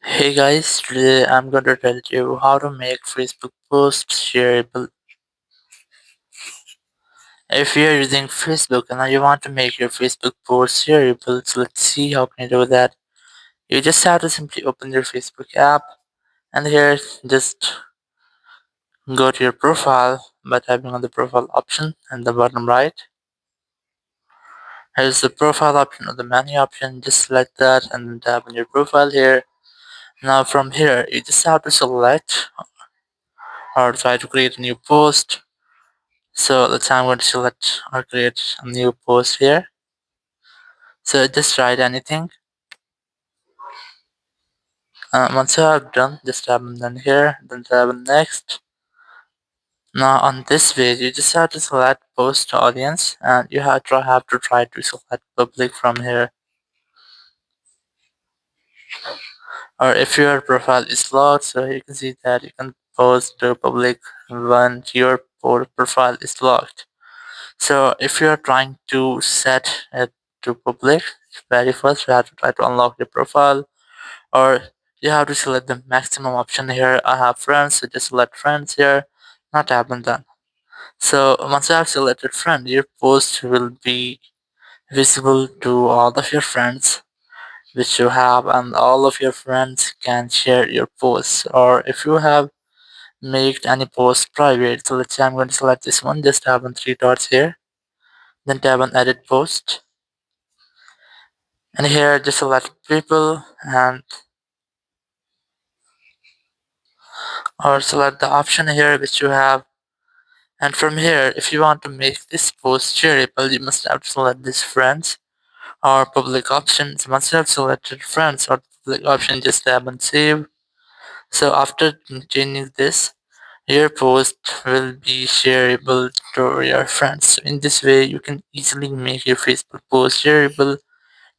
Hey guys, today I'm going to tell you how to make Facebook posts shareable. If you're using Facebook and you want to make your Facebook post shareable, so let's see how can you do that. You just have to simply open your Facebook app and here just go to your profile by tapping on the profile option in the bottom right. Here's the profile option or the menu option, just select that and then tap on your profile here. Now from here, you just have to select or try to create a new post. So let's say I'm going to select or create a new post here. So just write anything. Once you have done, just tap on done here, then tap on next. Now on this page, you just have to select post audience, and you have to try to select public from here. Or if your profile is locked, so you can see that you can post to public when your profile is locked. So if you are trying to set it to public, very first you have to try to unlock your profile, or you have to select the maximum option here. I have friends, so just select friends here, not tap on done. So once you have selected friend, your post will be visible to all of your friends which you have, and all of your friends can share your posts. Or if you have made any post private, so let's say I'm going to select this one, just tap on three dots here, then tap on edit post, and here just select people and or select the option here which you have. And from here, if you want to make this post shareable, you must have to select this friends or public options. Once you have selected friends or public option, just tap on save. So after changing this, your post will be shareable to your friends. So in this way, you can easily make your Facebook post shareable.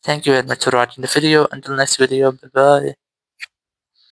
Thank you very much for watching the video. Until next video, bye bye.